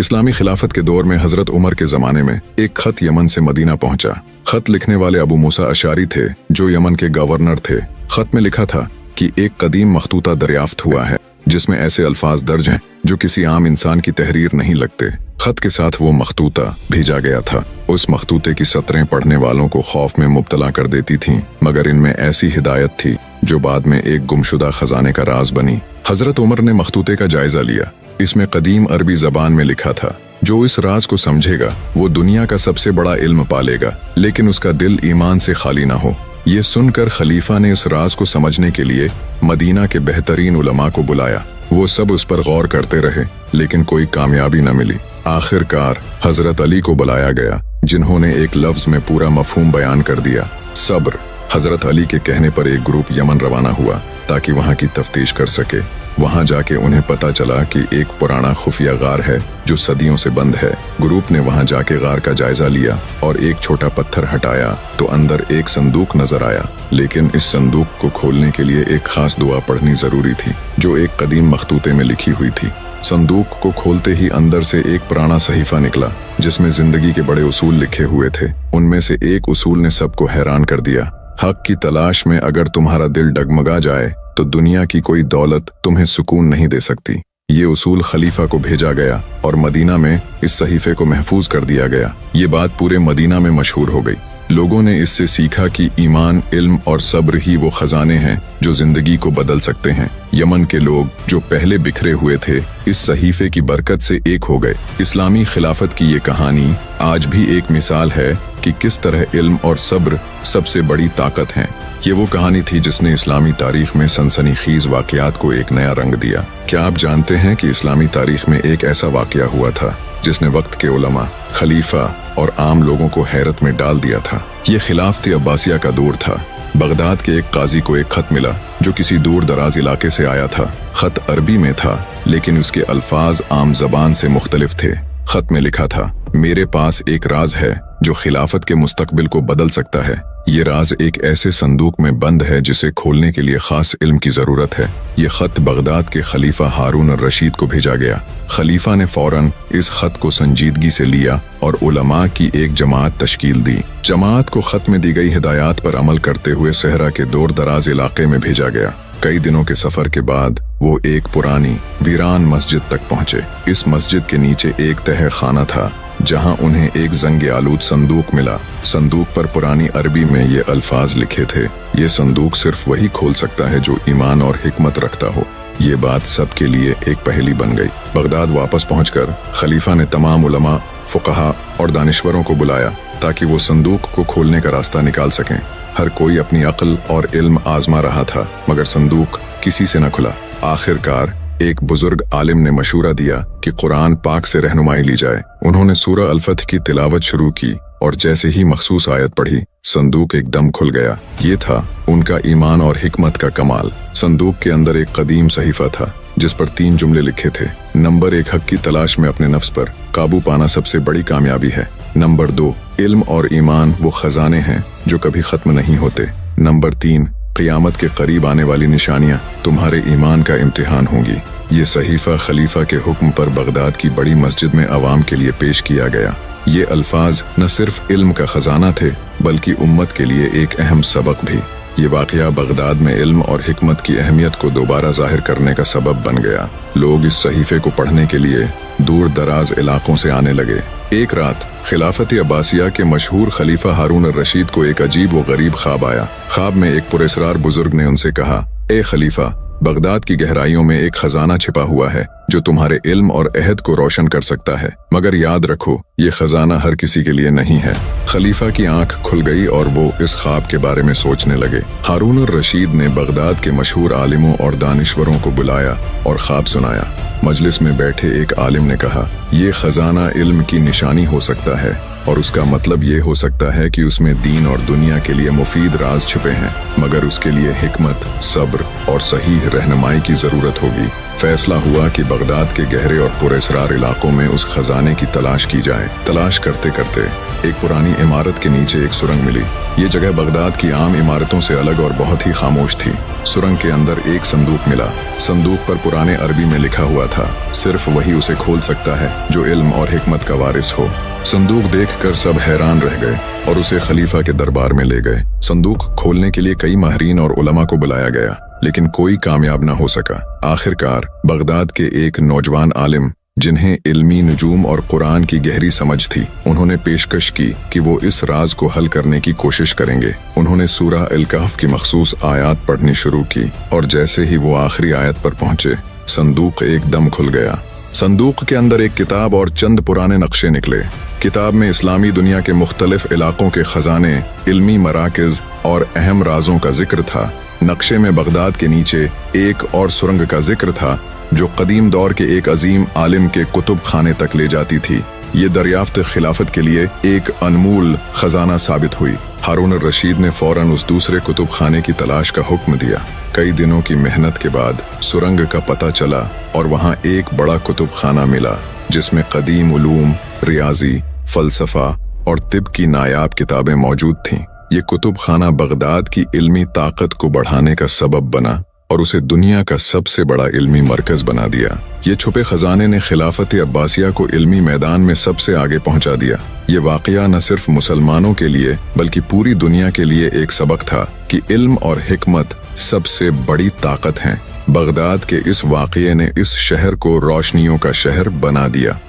इस्लामी खिलाफत के दौर में हजरत उमर के जमाने में एक खत यमन से मदीना पहुंचा। खत लिखने वाले अबू मूसा अशारी थे, जो यमन के गवर्नर थे। खत में लिखा था कि एक कदीम मखतूता दरियाफ्त हुआ है जिसमें ऐसे अल्फाज दर्ज हैं जो किसी आम इंसान की तहरीर नहीं लगते। खत के साथ वो मखतूता भेजा गया था। उस मखतूते की सतरें पढ़ने वालों को खौफ में मुब्तला कर देती थीं, मगर इनमें ऐसी हिदायत थी जो बाद में एक गुमशुदा खजाने का राज बनी। हजरत उमर ने मखतूते का जायजा लिया। इसमें कदीम अरबी जबान में लिखा था, जो इस राज को समझेगा वो दुनिया का सबसे बड़ा इल्म पालेगा, लेकिन उसका दिल ईमान से खाली ना हो। ये सुनकर खलीफा ने उस राज को समझने के लिए मदीना के बेहतरीन उलमा को बुलाया। वो सब उस पर गौर करते रहे, लेकिन कोई कामयाबी न मिली। आखिरकार हजरत अली को बुलाया गया, जिन्होंने एक लफ्ज में पूरा मफहूम बयान कर दिया, सब्र। हजरत अली के कहने पर एक ग्रुप यमन रवाना हुआ ताकि वहां की तफ्तीश कर सके। वहां जाके उन्हें पता चला कि एक पुराना खुफिया गार है जो सदियों से बंद है। ग्रुप ने वहां जाके गार का जायजा लिया और एक छोटा पत्थर हटाया तो अंदर एक संदूक नजर आया, लेकिन इस संदूक को खोलने के लिए एक खास दुआ पढ़नी जरूरी थी जो एक कदीम मखतूते में लिखी हुई थी। संदूक को खोलते ही अंदर से एक पुराना सहीफा निकला जिसमें जिंदगी के बड़े उसूल लिखे हुए थे। उनमें से एक उसूल ने सबको हैरान कर दिया। हक की तलाश में अगर तुम्हारा दिल डगमगा जाए तो दुनिया की कोई दौलत तुम्हें सुकून नहीं दे सकती। ये उसूल खलीफा को भेजा गया और मदीना में इस सहीफे को महफूज कर दिया गया। ये बात पूरे मदीना में मशहूर हो गई। लोगों ने इससे सीखा कि ईमान, इल्म और सब्र ही वो खजाने हैं जो जिंदगी को बदल सकते हैं। यमन के लोग जो पहले बिखरे हुए थे, इस सहीफे की बरकत से एक हो गए। इस्लामी खिलाफत की ये कहानी आज भी एक मिसाल है कि किस तरह इल्म और सब्र सबसे बड़ी ताकत हैं। ये वो कहानी थी जिसने इस्लामी तारीख में सनसनीखेज वाकयात को एक नया रंग दिया। क्या आप जानते हैं कि इस्लामी तारीख में एक ऐसा वाकया हुआ था जिसने वक्त के उलमा, खलीफा और आम लोगों को हैरत में डाल दिया था? ये खिलाफत अब्बासिया का दौर था। बगदाद के एक काजी को एक खत मिला जो किसी दूर दराज इलाके से आया था। खत अरबी में था, लेकिन उसके अल्फाज आम जबान से मुख्तलिफ थे। खत में लिखा था, मेरे पास एक राज है जो खिलाफत के मुस्तकबिल को बदल सकता है। ये राज एक ऐसे संदूक में बंद है जिसे खोलने के लिए खास इल्म की जरूरत है। ये खत बगदाद के खलीफा हारून रशीद को भेजा गया। खलीफा ने फौरन इस खत को संजीदगी से लिया और उलमा की एक जमात तश्कील दी। जमात को खत में दी गई हिदायत पर अमल करते हुए सहरा के दूर दराज इलाके में भेजा गया। कई दिनों के सफर के बाद वो एक पुरानी वीरान मस्जिद तक पहुंचे। इस मस्जिद के नीचे एक तह खाना था जहां उन्हें एक जंग आलूद संदूक मिला। संदूक पर पुरानी अरबी में ये अल्फाज लिखे थे, ये संदूक सिर्फ वही खोल सकता है जो ईमान और हिकमत रखता हो। ये बात सबके लिए एक पहेली बन गई। बगदाद वापस पहुंचकर खलीफा ने तमाम उलमा, फुकहा और दानिश्वरों को बुलाया ताकि वो संदूक को खोलने का रास्ता निकाल सकें। हर कोई अपनी अक्ल और इल्म आजमा रहा था, मगर संदूक किसी से न खुला। आखिरकार एक बुजुर्ग आलिम ने मशूरा दिया कि कुरान पाक से रहनुमाई ली जाए। उन्होंने सूरह अल-फत्ह की तिलावत शुरू की और जैसे ही मखसूस आयत पढ़ी, संदूक एकदम खुल गया। ये था उनका ईमान और हिकमत का कमाल। संदूक के अंदर एक कदीम सहीफा था जिस पर 3 जुमले लिखे थे। नंबर 1, हक की तलाश में अपने नफ्स पर काबू पाना सबसे बड़ी कामयाबी है। नंबर 2, इल्म और ईमान वो खजाने हैं जो कभी खत्म नहीं होते। नंबर 3, क़ियामत के करीब आने वाली निशानियां तुम्हारे ईमान का इम्तिहान होंगी। ये सहीफा खलीफा के हुक्म पर बगदाद की बड़ी मस्जिद में आवाम के लिए पेश किया गया। ये अल्फाज न सिर्फ इल्म का खजाना थे, बल्कि उम्मत के लिए एक अहम सबक भी। ये वाक़या बगदाद में इल्म और हिकमत की अहमियत को दोबारा जाहिर करने का सबब बन गया। लोग इस सहीफे को पढ़ने के लिए दूर दराज इलाकों से आने लगे। एक रात खिलाफत अब्बासिया के मशहूर खलीफा हारून रशीद को एक अजीब व गरीब ख्वाब आया। ख्वाब में एक पुरस्रार बुजुर्ग ने उनसे कहा, ए खलीफा, बगदाद की गहराइयों में एक खजाना छिपा हुआ है जो तुम्हारे इल्म और अहद को रोशन कर सकता है, मगर याद रखो ये खजाना हर किसी के लिए नहीं है। खलीफा की आंख खुल गई और वो इस ख्वाब के बारे में सोचने लगे। हारून रशीद ने बगदाद के मशहूर आलिमों और दानिश्वरों को बुलाया और ख्वाब सुनाया। मजलिस में बैठे एक आलिम ने कहा, ये खजाना इल्म की निशानी हो सकता है और उसका मतलब ये हो सकता है कि उसमें दीन और दुनिया के लिए मुफीद राज छिपे हैं, मगर उसके लिए हिकमत, सब्र और सही रहनुमाई की जरूरत होगी। फैसला हुआ कि बगदाद के गहरे और पुरअसरार इलाकों में उस खजाने की तलाश की जाए। तलाश करते करते एक पुरानी इमारत के नीचे एक सुरंग मिली। ये जगह बगदाद की आम इमारतों से अलग और बहुत ही खामोश थी। सुरंग के अंदर एक संदूक मिला। संदूक पर पुराने अरबी में लिखा हुआ था, सिर्फ वही उसे खोल सकता है जो इल्म और हिकमत का वारिस हो। संदूक देखकर सब हैरान रह गए और उसे खलीफा के दरबार में ले गए। संदूक खोलने के लिए कई माहिरीन और उलमा को बुलाया गया, लेकिन कोई कामयाब न हो सका। आखिरकार बगदाद के एक नौजवान आलिम, जिन्हें इल्मी नुजूम और कुरान की गहरी समझ थी, उन्होंने पेशकश की कि वो इस राज को हल करने की कोशिश करेंगे। उन्होंने सूरह अल-कहफ की मखसूस आयत पढ़नी शुरू की और जैसे ही वो आखिरी आयत पर पहुंचे, संदूक एकदम खुल गया। संदूक के अंदर एक किताब और चंद पुराने नक्शे निकले। किताब में इस्लामी दुनिया के मुख्तलिफ इलाकों के खजाने, इल्मी मराकज़ और अहम राजों का जिक्र था। नक्शे में बगदाद के नीचे एक और सुरंग का जिक्र था जो कदीम दौर के एक अजीम आलिम के कुतुब खाने तक ले जाती थी। ये दरियाफ्त खिलाफत के लिए एक अनमोल खजाना साबित हुई। हारून रशीद ने फौरन उस दूसरे कुतुब खाने की तलाश का हुक्म दिया। कई दिनों की मेहनत के बाद सुरंग का पता चला और वहाँ एक बड़ा कुतुब खाना मिला जिसमें कदीम उलूम, रियाजी, फलसफा और तिब की नायाब किताबें मौजूद थीं। ये कुतुब खाना बगदाद की इल्मी ताकत को बढ़ाने का सबब बना और उसे दुनिया का सबसे बड़ा इल्मी मरकज बना दिया। ये छुपे खजाने ने खिलाफत अब्बासिया को इल्मी मैदान में सबसे आगे पहुंचा दिया। ये वाकया न सिर्फ मुसलमानों के लिए बल्कि पूरी दुनिया के लिए एक सबक था कि इल्म और हिकमत सबसे बड़ी ताकत हैं। बगदाद के इस वाकये ने इस शहर को रोशनियों का शहर बना दिया।